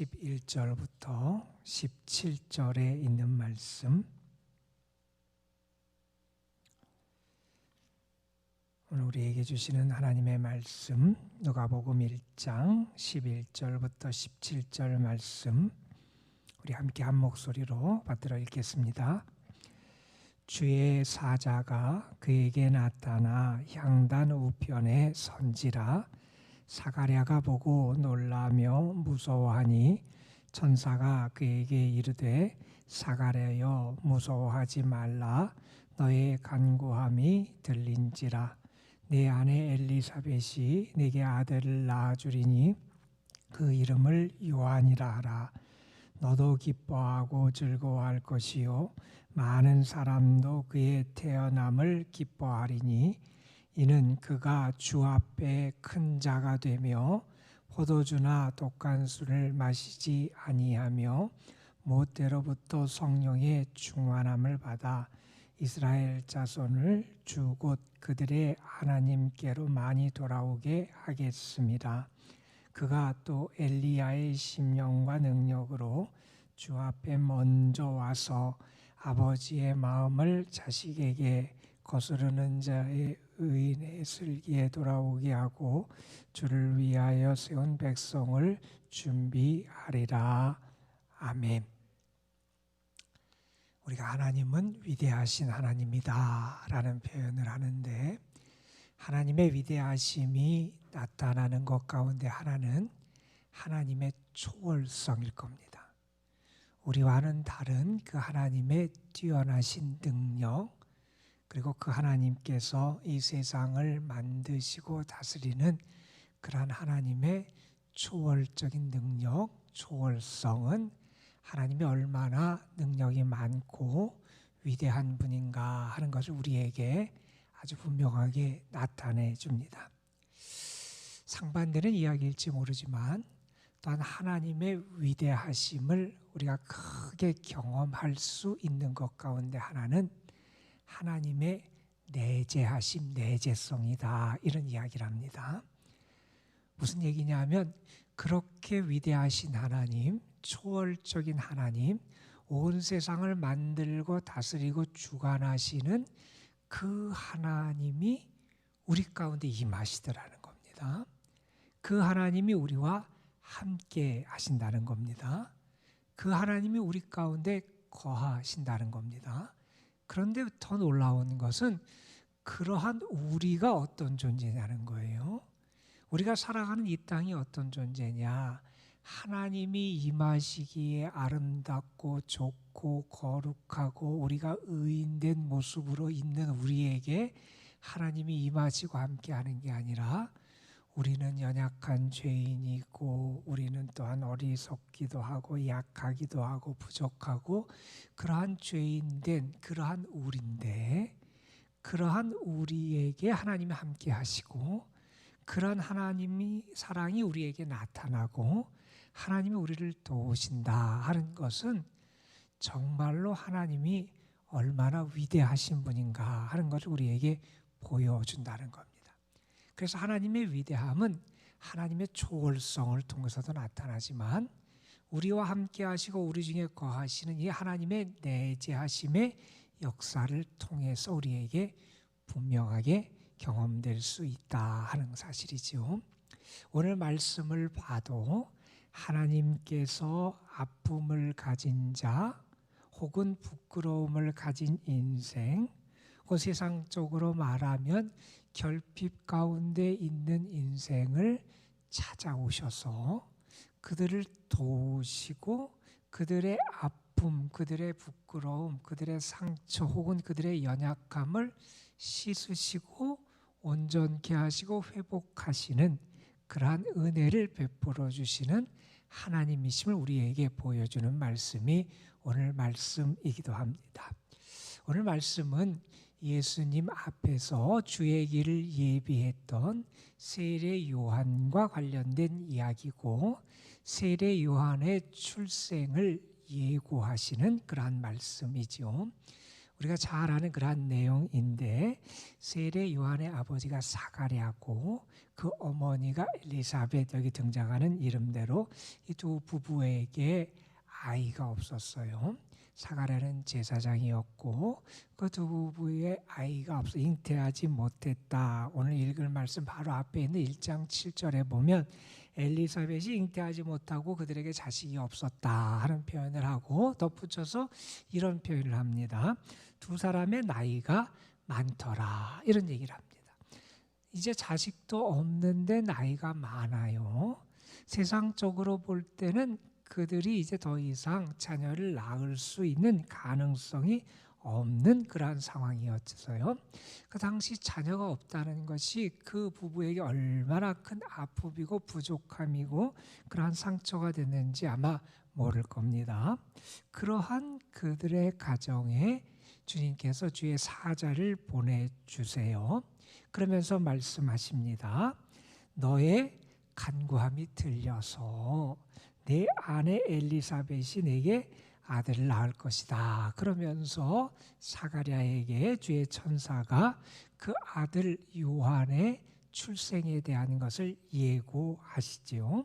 11절부터 17절에 있는 말씀, 오늘 우리에게 주시는 하나님의 말씀, 누가복음 1장 11절부터 17절 말씀, 우리 함께 한 목소리로 받들어 읽겠습니다. 주의 사자가 그에게 나타나 향단 우편에 선지라. 사가랴가 보고 놀라며 무서워하니 천사가 그에게 이르되 사가랴여 무서워하지 말라. 너의 간구함이 들린지라. 내 아내 엘리사벳이 내게 아들을 낳아주리니 그 이름을 요한이라 하라. 너도 기뻐하고 즐거워할 것이요 많은 사람도 그의 태어남을 기뻐하리니 이는 그가 주 앞에 큰 자가 되며 포도주나 독한 술을 마시지 아니하며 모태로부터 성령의 충만함을 받아 이스라엘 자손을 주 곧 그들의 하나님께로 많이 돌아오게 하겠습니다. 그가 또 엘리야의 심령과 능력으로 주 앞에 먼저 와서 아버지의 마음을 자식에게 거스르는 자의 의인의 슬기에 돌아오게 하고 주를 위하여 세운 백성을 준비하리라. 아멘. 우리가 하나님은 위대하신 하나님이다 라는 표현을 하는데, 하나님의 위대하심이 나타나는 것 가운데 하나는 하나님의 초월성일 겁니다. 우리와는 다른 그 하나님의 뛰어나신 능력, 그리고 그 하나님께서 이 세상을 만드시고 다스리는 그러한 하나님의 초월적인 능력, 초월성은 하나님이 얼마나 능력이 많고 위대한 분인가 하는 것을 우리에게 아주 분명하게 나타내 줍니다. 상반되는 이야기일지 모르지만 또한 하나님의 위대하심을 우리가 크게 경험할 수 있는 것 가운데 하나는 하나님의 내재하심, 내재성이다, 이런 이야기를 합니다. 무슨 얘기냐면 그렇게 위대하신 하나님, 초월적인 하나님, 온 세상을 만들고 다스리고 주관하시는 그 하나님이 우리 가운데 임하시더라는 겁니다. 그 하나님이 우리와 함께 하신다는 겁니다. 그 하나님이 우리 가운데 거하신다는 겁니다. 그런데 더 놀라운 것은 그러한 우리가 어떤 존재냐는 거예요. 우리가 살아가는 이 땅이 어떤 존재냐, 하나님이 임하시기에 아름답고 좋고 거룩하고 우리가 의인된 모습으로 있는 우리에게 하나님이 임하시고 함께하는 게 아니라, 우리는 연약한 죄인이고 우리는 또한 어리석기도 하고 약하기도 하고 부족하고 그러한 죄인된 그러한 우리인데, 그러한 우리에게 하나님이 함께 하시고 그러한 하나님이 사랑이 우리에게 나타나고 하나님이 우리를 도우신다 하는 것은 정말로 하나님이 얼마나 위대하신 분인가 하는 것을 우리에게 보여준다는 겁니다. 그래서 하나님의 위대함은 하나님의 초월성을 통해서도 나타나지만 우리와 함께 하시고 우리 중에 거하시는 이 하나님의 내재하심의 역사를 통해서 우리에게 분명하게 경험될 수 있다 하는 사실이죠. 오늘 말씀을 봐도 하나님께서 아픔을 가진 자 혹은 부끄러움을 가진 인생, 그 세상적으로 말하면 결핍 가운데 있는 인생을 찾아오셔서 그들을 도우시고 그들의 아픔, 그들의 부끄러움, 그들의 상처 혹은 그들의 연약함을 씻으시고 온전케 하시고 회복하시는 그러한 은혜를 베풀어 주시는 하나님이심을 우리에게 보여주는 말씀이 오늘 말씀이기도 합니다. 오늘 말씀은 예수님 앞에서 주의 길을 예비했던 세례 요한과 관련된 이야기고, 세례 요한의 출생을 예고하시는 그러한 말씀이죠. 우리가 잘 아는 그러한 내용인데 세례 요한의 아버지가 사가랴고 그 어머니가 엘리사벳, 여기 등장하는 이름대로 이 두 부부에게 아이가 없었어요. 사가랴는 제사장이었고 그 두 부부의 아이가 없어 잉태하지 못했다. 오늘 읽을 말씀 바로 앞에 있는 1장 7절에 보면 엘리사벳이 잉태하지 못하고 그들에게 자식이 없었다 하는 표현을 하고 덧붙여서 이런 표현을 합니다. 두 사람의 나이가 많더라, 이런 얘기를 합니다. 이제 자식도 없는데 나이가 많아요. 세상적으로 볼 때는 그들이 이제 더 이상 자녀를 낳을 수 있는 가능성이 없는 그러한 상황이었어요. 그 당시 자녀가 없다는 것이 그 부부에게 얼마나 큰 아픔이고 부족함이고 그러한 상처가 됐는지 아마 모를 겁니다. 그러한 그들의 가정에 주님께서 주의 사자를 보내주세요. 그러면서 말씀하십니다. 너의 간구함이 들려서 내 아내 엘리사벳이 내게 아들을 낳을 것이다. 그러면서 사가랴에게 주의 천사가 그 아들 요한의 출생에 대한 것을 예고하시지요.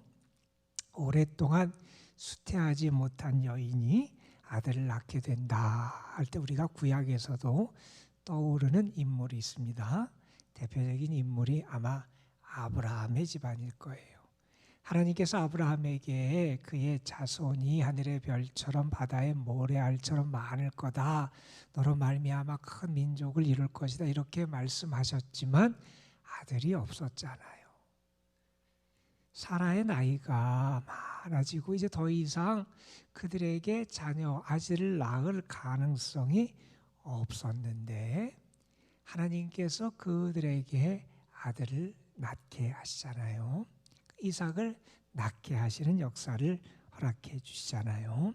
오랫동안 수태하지 못한 여인이 아들을 낳게 된다 할 때 우리가 구약에서도 떠오르는 인물이 있습니다. 대표적인 인물이 아마 아브라함의 집안일 거예요. 하나님께서 아브라함에게 그의 자손이 하늘의 별처럼 바다의 모래알처럼 많을 거다. 너로 말미암아 큰 민족을 이룰 것이다. 이렇게 말씀하셨지만 아들이 없었잖아요. 사라의 나이가 많아지고 이제 더 이상 그들에게 자녀, 아들을 낳을 가능성이 없었는데 하나님께서 그들에게 아들을 낳게 하시잖아요. 이삭을 낳게 하시는 역사를 허락해 주시잖아요.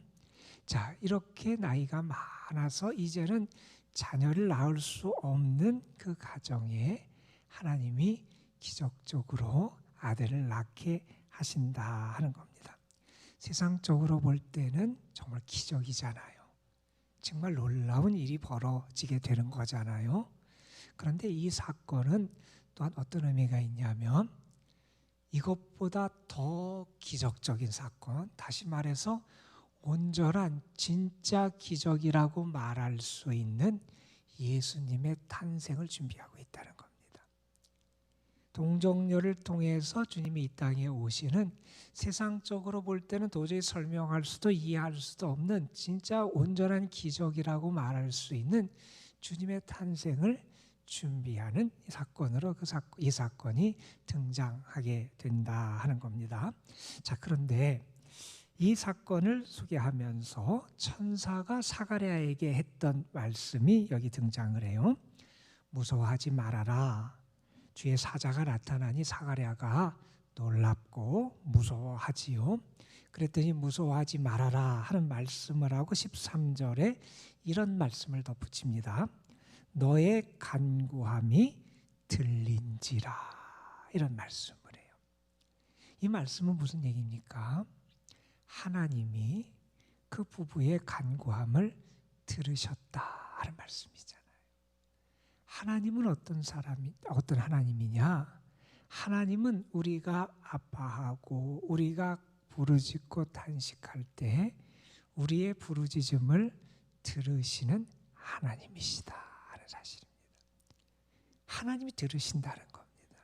자, 이렇게 나이가 많아서 이제는 자녀를 낳을 수 없는 그 가정에 하나님이 기적적으로 아들을 낳게 하신다 하는 겁니다. 세상적으로 볼 때는 정말 기적이잖아요. 정말 놀라운 일이 벌어지게 되는 거잖아요. 그런데 이 사건은 또한 어떤 의미가 있냐면 이것보다 더 기적적인 사건, 다시 말해서 온전한 진짜 기적이라고 말할 수 있는 예수님의 탄생을 준비하고 있다는 겁니다. 동정녀를 통해서 주님이 이 땅에 오시는 세상적으로 볼 때는 도저히 설명할 수도 이해할 수도 없는 진짜 온전한 기적이라고 말할 수 있는 주님의 탄생을 준비하는 사건으로 이 사건이 등장하게 된다 하는 겁니다. 자, 그런데 이 사건을 소개하면서 천사가 사가랴에게 했던 말씀이 여기 등장을 해요. 무서워하지 말아라. 주의 사자가 나타나니 사가랴가 놀랍고 무서워하지요. 그랬더니 무서워하지 말아라 하는 말씀을 하고 13절에 이런 말씀을 덧붙입니다. 너의 간구함이 들린지라, 이런 말씀을 해요. 이 말씀은 무슨 얘기입니까? 하나님이 그 부부의 간구함을 들으셨다 하는 말씀이잖아요. 하나님은 어떤 하나님이냐? 하나님은 우리가 아파하고 우리가 부르짖고 탄식할 때 우리의 부르짖음을 들으시는 하나님이시다 하는 사실입니다. 하나님이 들으신다는 겁니다.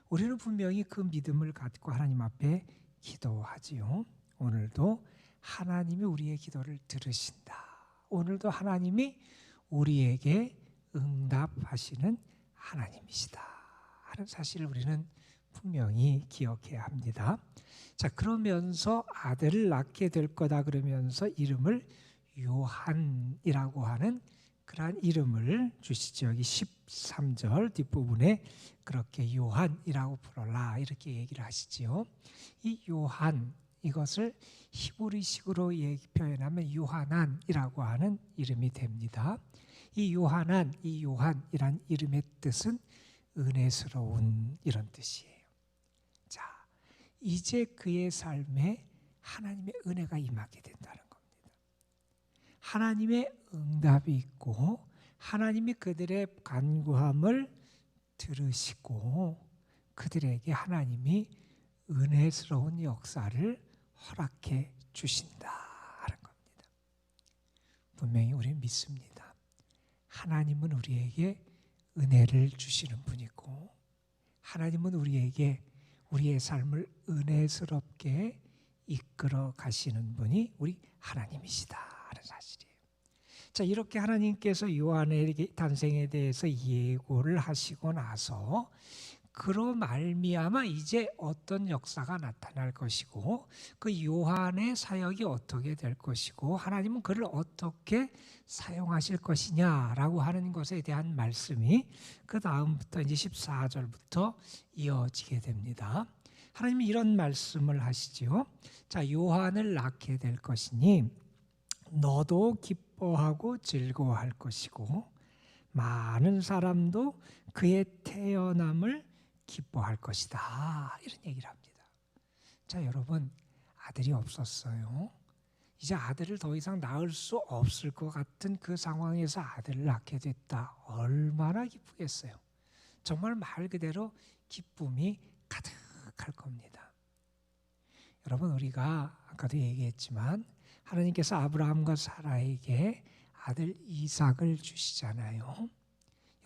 우리는 분명히 그 믿음을 갖고 하나님 앞에 기도하지요. 오늘도 하나님이 우리의 기도를 들으신다. 오늘도 하나님이 우리에게 응답하시는 하나님이시다 하는 사실을 우리는 분명히 기억해야 합니다. 자, 그러면서 아들을 낳게 될 거다 그러면서 이름을 요한이라고 하는 그러한 이름을 주시죠. 여기 13절 뒷부분에 그렇게 요한이라고 불러라 이렇게 얘기를 하시지요. 이 요한, 이것을 히브리식으로 표현하면 요하난이라고 하는 이름이 됩니다. 이 요한이란 이름의 뜻은 은혜스러운, 이런 뜻이에요. 자, 이제 그의 삶에 하나님의 은혜가 임하게 된다는 겁니다. 하나님의 응답이 있고 하나님이 그들의 간구함을 들으시고 그들에게 하나님이 은혜스러운 역사를 허락해 주신다 하는 겁니다. 분명히 우리는 믿습니다. 하나님은 우리에게 은혜를 주시는 분이고 하나님은 우리에게 우리의 삶을 은혜스럽게 이끌어 가시는 분이 우리 하나님이시다 하는 사실이에요. 자, 이렇게 하나님께서 요한의 탄생에 대해서 예고를 하시고 나서 그로 말미암아 이제 어떤 역사가 나타날 것이고 그 요한의 사역이 어떻게 될 것이고 하나님은 그를 어떻게 사용하실 것이냐라고 하는 것에 대한 말씀이 그 다음부터 이제 14절부터 이어지게 됩니다. 하나님이 이런 말씀을 하시지요. 자, 요한을 낳게 될 것이니 너도 기뻐하고 즐거워할 것이고 많은 사람도 그의 태어남을 기뻐할 것이다. 이런 얘기를 합니다. 자, 여러분, 아들이 없었어요. 이제 아들을 더 이상 낳을 수 없을 것 같은 그 상황에서 아들을 낳게 됐다. 얼마나 기쁘겠어요. 정말 말 그대로 기쁨이 가득할 겁니다. 여러분, 우리가 아까도 얘기했지만 하나님께서 아브라함과 사라에게 아들 이삭을 주시잖아요.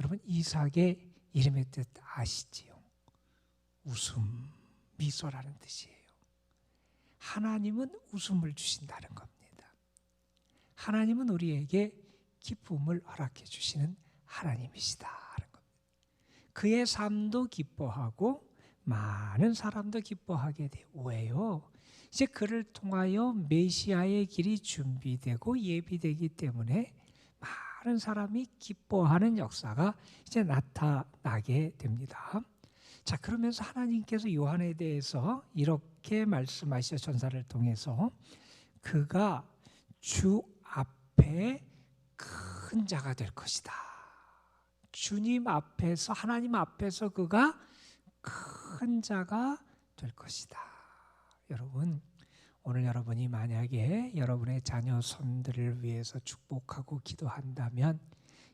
여러분, 이삭의 이름의 뜻 아시지요? 웃음, 미소라는 뜻이에요. 하나님은 웃음을 주신다는 겁니다. 하나님은 우리에게 기쁨을 허락해 주시는 하나님이시다 하는 겁니다. 그의 삶도 기뻐하고 많은 사람도 기뻐하게 돼요. 왜요? 이제 그를 통하여 메시아의 길이 준비되고 예비되기 때문에 많은 사람이 기뻐하는 역사가 이제 나타나게 됩니다. 자, 그러면서 하나님께서 요한에 대해서 이렇게 말씀하시죠. 전사를 통해서 그가 주 앞에 큰 자가 될 것이다. 주님 앞에서 하나님 앞에서 그가 큰 자가 될 것이다. 여러분, 오늘 여러분이 만약에 여러분의 자녀 손들을 위해서 축복하고 기도한다면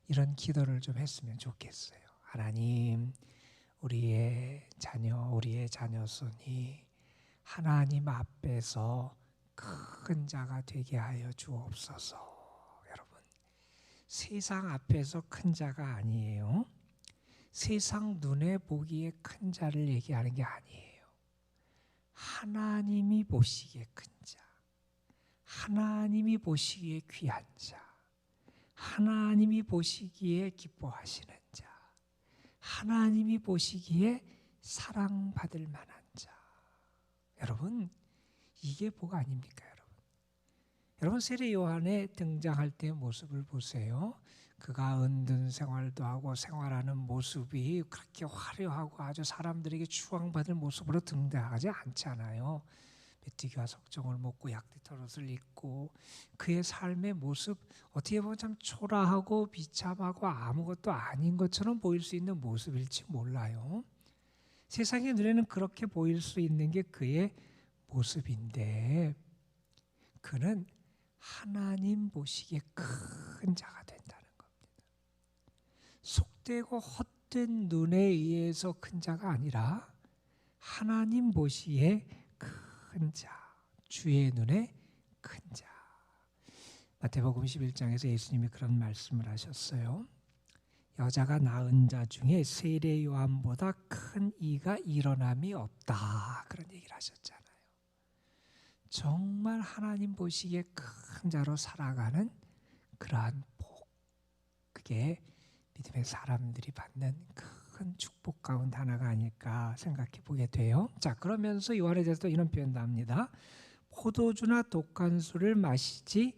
이런 기도를 좀 했으면 좋겠어요. 하나님, 우리의 자녀손이 하나님 앞에서 큰 자가 되게 하여 주옵소서. 여러분, 세상 앞에서 큰 자가 아니에요. 세상 눈에 보기에 큰 자를 얘기하는 게 아니에요. 하나님이 보시기에 큰 자, 하나님이 보시기에 귀한 자, 하나님이 보시기에 기뻐하시는 자, 하나님이 보시기에 사랑받을 만한 자. 여러분, 이게 뭐가 아닙니까, 여러분? 여러분, 세례 요한에 등장할 때의 모습을 보세요. 그가 은둔 생활도 하고 생활하는 모습이 그렇게 화려하고 아주 사람들에게 추앙받을 모습으로 등장하지 않잖아요. 메뚜기와 석정을 먹고 약대털옷을 입고 그의 삶의 모습 어떻게 보면 참 초라하고 비참하고 아무것도 아닌 것처럼 보일 수 있는 모습일지 몰라요. 세상의 눈에는 그렇게 보일 수 있는 게 그의 모습인데 그는 하나님 보시기에 큰 자가 된다는 겁니다. 속되고 헛된 눈에 의해서 큰 자가 아니라 하나님 보시기에 큰 자, 주의 눈에 큰 자. 마태복음 11장에서 예수님이 그런 말씀을 하셨어요. 여자가 낳은 자 중에 세례 요한보다 큰 이가 일어남이 없다. 그런 얘기를 하셨잖아요. 정말 하나님 보시기에 큰 자로 살아가는 그러한 복, 그게 믿음의 사람들이 받는 큰 축복 가운데 하나가 아닐까 생각해 보게 돼요. 자, 그러면서 요한에 대해서 이런 표현도 합니다. 포도주나 독한술을 마시지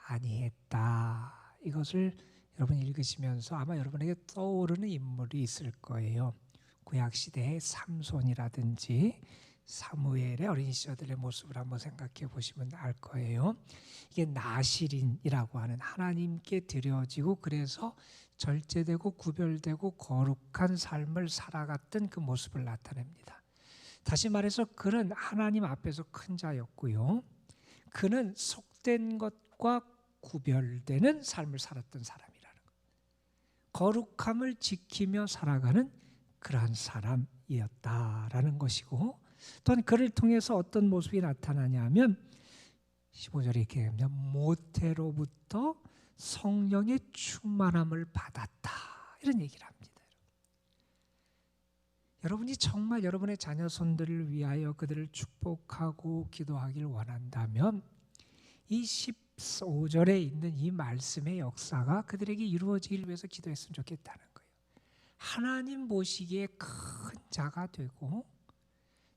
아니했다. 이것을 여러분 읽으시면서 아마 여러분에게 떠오르는 인물이 있을 거예요. 구약시대의 삼손이라든지 사무엘의 어린 시절의 모습을 한번 생각해 보시면 알 거예요. 이게 나실인이라고 하는 하나님께 드려지고 그래서 절제되고 구별되고 거룩한 삶을 살아갔던 그 모습을 나타냅니다. 다시 말해서 그는 하나님 앞에서 큰 자였고요. 그는 속된 것과 구별되는 삶을 살았던 사람이라는 것. 거룩함을 지키며 살아가는 그러한 사람이었다라는 것이고, 또한 그를 통해서 어떤 모습이 나타나냐면 15절에 이렇게 합니다. 모태로부터 성령의 충만함을 받았다, 이런 얘기를 합니다. 여러분이 정말 여러분의 자녀손들을 위하여 그들을 축복하고 기도하길 원한다면 이 15절에 있는 이 말씀의 역사가 그들에게 이루어지길 위해서 기도했으면 좋겠다는 거예요. 하나님 보시기에 큰 자가 되고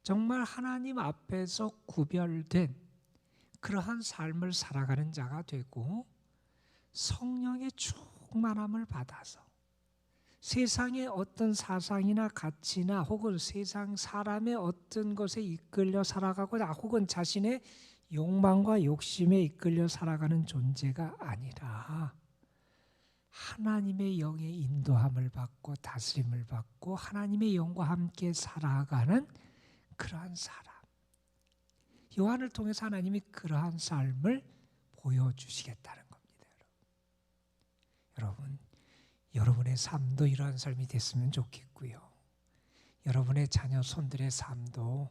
정말 하나님 앞에서 구별된 그러한 삶을 살아가는 자가 되고 성령의 충만함을 받아서 세상의 어떤 사상이나 가치나 혹은 세상 사람의 어떤 것에 이끌려 살아가거나 혹은 자신의 욕망과 욕심에 이끌려 살아가는 존재가 아니라 하나님의 영의 인도함을 받고 다스림을 받고 하나님의 영과 함께 살아가는 그러한 사람. 요한을 통해서 하나님이 그러한 삶을 보여주시겠다는 겁니다. 여러분, 여러분의 삶도 이러한 삶이 됐으면 좋겠고요. 여러분의 자녀 손들의 삶도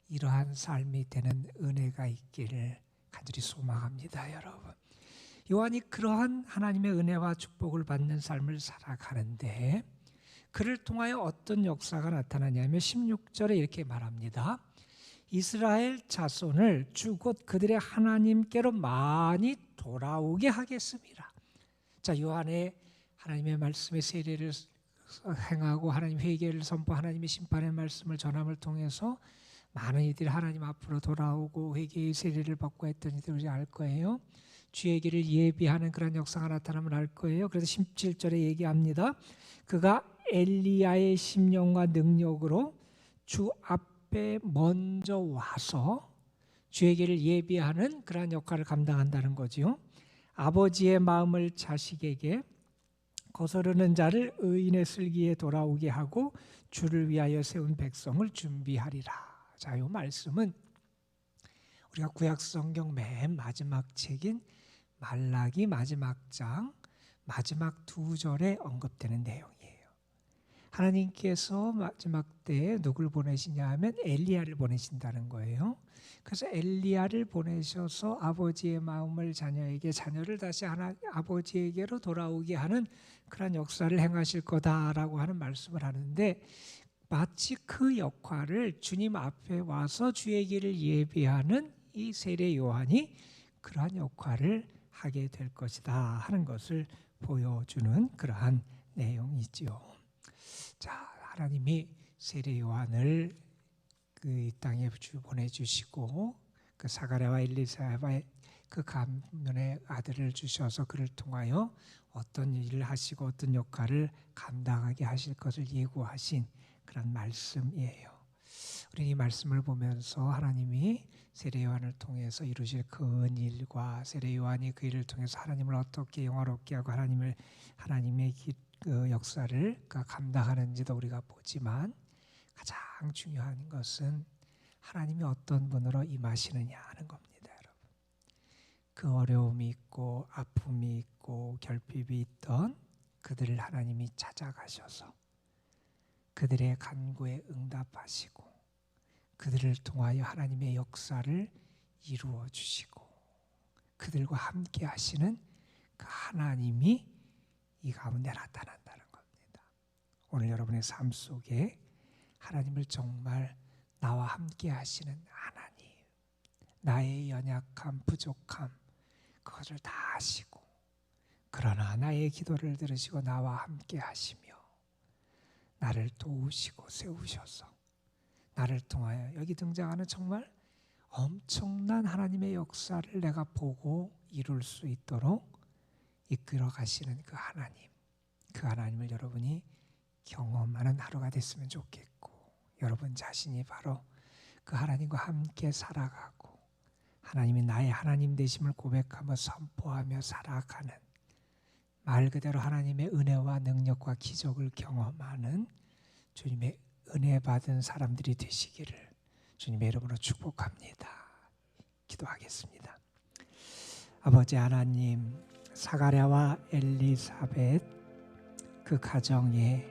이러한 삶이 되는 은혜가 있기를 간절히 소망합니다. 여러분, 요한이 그러한 하나님의 은혜와 축복을 받는 삶을 살아가는데 그를 통하여 어떤 역사가 나타나냐면 16절에 이렇게 말합니다. 이스라엘 자손을 주 곧 그들의 하나님께로 많이 돌아오게 하겠습니다. 자, 요한의 하나님의 말씀의 세례를 행하고 하나님 회개를 선포 하나님의 심판의 말씀을 전함을 통해서 많은 이들이 하나님 앞으로 돌아오고 회개의 세례를 받고 했던 이들이 알 거예요. 주의 길을 예비하는 그런 역사가 나타나면 알 거예요. 그래서 17절에 얘기합니다. 그가 엘리야의 심령과 능력으로 주 앞에 먼저 와서 주의 길을 예비하는 그런 역할을 감당한다는 거지요. 아버지의 마음을 자식에게 거스르는 자를 의인의 슬기에 돌아오게 하고 주를 위하여 세운 백성을 준비하리라. 자, 이 말씀은 우리가 구약 성경 맨 마지막 책인 말라기 마지막 장 마지막 2절에 언급되는 내용이에요. 하나님께서 마지막 때에 누굴 보내시냐 하면 엘리야를 보내신다는 거예요. 그래서 엘리야를 보내셔서 아버지의 마음을 자녀에게, 자녀를 다시 아버지에게로 돌아오게 하는 그런 역사를 행하실 거다라고 하는 말씀을 하는데, 마치 그 역할을 주님 앞에 와서 주의 길을 예비하는 이 세례 요한이 그러한 역할을 하게 될 것이다 하는 것을 보여주는 그러한 내용이지요. 자, 하나님이 세례 요한을 그 땅에 보내주시고 그 사가랴와 엘리사의 그 가문의 아들을 주셔서 그를 통하여 어떤 일을 하시고 어떤 역할을 감당하게 하실 것을 예고하신 그런 말씀이에요. 우리 이 말씀을 보면서 하나님이 세례 요한을 통해서 이루실 큰 일과 세례 요한이 그 일을 통해서 하나님을 어떻게 영화롭게 하고 하나님의 그 역사를 감당하는지도 우리가 보지만 가장 중요한 것은 하나님이 어떤 분으로 임하시느냐 하는 겁니다, 여러분. 그 어려움이 있고 아픔이 있고 결핍이 있던 그들을 하나님이 찾아가셔서 그들의 간구에 응답하시고 그들을 통하여 하나님의 역사를 이루어 주시고 그들과 함께 하시는 그 하나님이 이 가운데 나타난다는 겁니다. 오늘 여러분의 삶 속에 하나님을 정말 나와 함께 하시는 하나님, 나의 연약함, 부족함 그것을 다 아시고 그러나 나의 기도를 들으시고 나와 함께 하시며 나를 도우시고 세우셔서 나를 통하여 여기 등장하는 정말 엄청난 하나님의 역사를 내가 보고 이룰 수 있도록 이끌어 가시는 그 하나님, 그 하나님을 여러분이 경험하는 하루가 됐으면 좋겠고 여러분 자신이 바로 그 하나님과 함께 살아가고 하나님이 나의 하나님 되심을 고백하며 선포하며 살아가는 말 그대로 하나님의 은혜와 능력과 기적을 경험하는 주님의 은혜 받은 사람들이 되시기를 주님의 이름으로 축복합니다. 기도하겠습니다. 아버지 하나님, 사가랴와 엘리사벳 그 가정에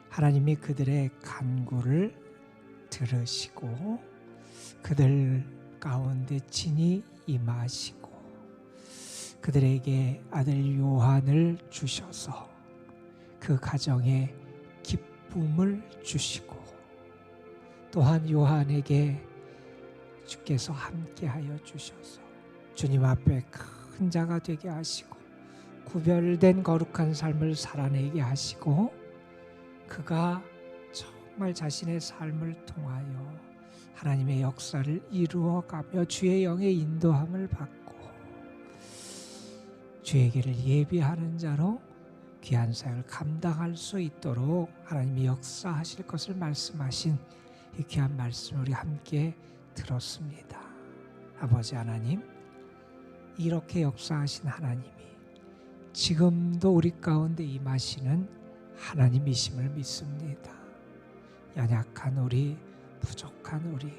하나님이 그들의 간구를 들으시고 그들 가운데 친히 임하시고 그들에게 아들 요한을 주셔서 그 가정에 기쁨을 주시고 또한 요한에게 주께서 함께하여 주셔서 주님 앞에 큰 자가 되게 하시고 구별된 거룩한 삶을 살아내게 하시고 그가 정말 자신의 삶을 통하여 하나님의 역사를 이루어가며 주의 영의 인도함을 받고 주의 길을 예비하는 자로 귀한 사역을 감당할 수 있도록 하나님이 역사하실 것을 말씀하신 이 귀한 말씀을 우리 함께 들었습니다. 아버지 하나님, 이렇게 역사하신 하나님이 지금도 우리 가운데 임하시는 하나님이심을 믿습니다. 연약한 우리, 부족한 우리,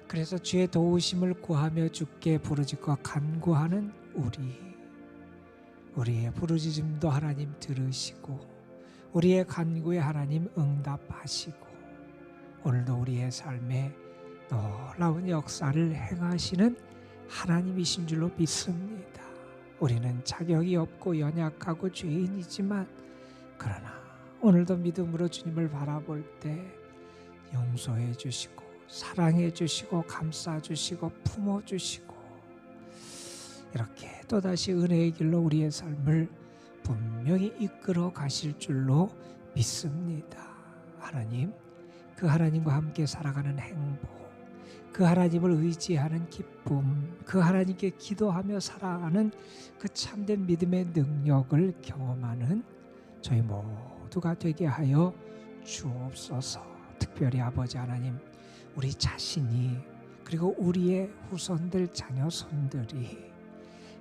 그래서 주의 도우심을 구하며 주께 부르짖고 간구하는 우리의 부르짖음도 하나님 들으시고 우리의 간구에 하나님 응답하시고 오늘도 우리의 삶에 놀라운 역사를 행하시는 하나님이신 줄로 믿습니다. 우리는 자격이 없고 연약하고 죄인이지만 그러나 오늘도 믿음으로 주님을 바라볼 때 용서해 주시고 사랑해 주시고 감싸 주시고 품어 주시고 이렇게 또다시 은혜의 길로 우리의 삶을 분명히 이끌어 가실 줄로 믿습니다. 하나님, 그 하나님과 함께 살아가는 행복, 그 하나님을 의지하는 기쁨, 그 하나님께 기도하며 살아가는 그 참된 믿음의 능력을 경험하는 저희 모두가 되게 하여 주옵소서. 특별히 아버지 하나님, 우리 자신이 그리고 우리의 후손들 자녀손들이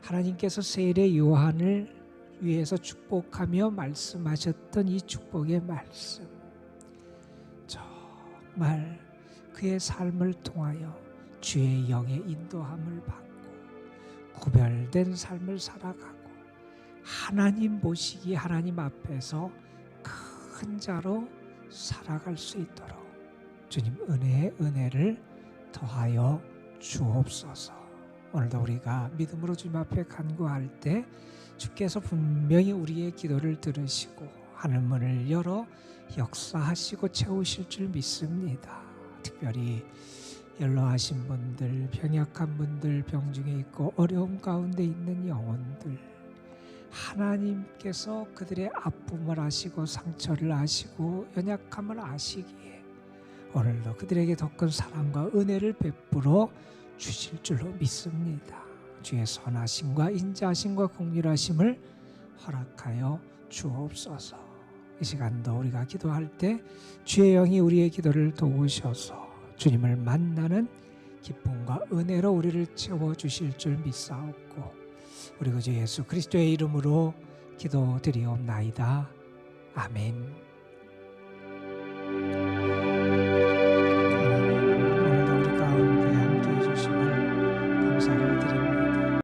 하나님께서 세례 요한을 위해서 축복하며 말씀하셨던 이 축복의 말씀, 정말 그의 삶을 통하여 주의 영의 인도함을 받고 구별된 삶을 살아가고 하나님 보시기에 하나님 앞에서 큰 자로 살아갈 수 있도록 주님 은혜의 은혜를 더하여 주옵소서. 오늘도 우리가 믿음으로 주님 앞에 간구할 때 주께서 분명히 우리의 기도를 들으시고 하늘문을 열어 역사하시고 채우실 줄 믿습니다. 특별히 연로하신 분들, 병약한 분들, 병중에 있고 어려움 가운데 있는 영혼들, 하나님께서 그들의 아픔을 아시고 상처를 아시고 연약함을 아시기에 오늘도 그들에게 더 큰 사랑과 은혜를 베풀어 주실 줄로 믿습니다. 주의 선하심과 인자하심과 긍휼하심을 허락하여 주옵소서. 이 시간도 우리가 기도할 때 주의 영이 우리의 기도를 도우셔서 주님을 만나는 기쁨과 은혜로 우리를 채워주실 줄 믿사옵고 우리 구주 예수 그리스도의 이름으로 기도드리옵나이다. 아멘.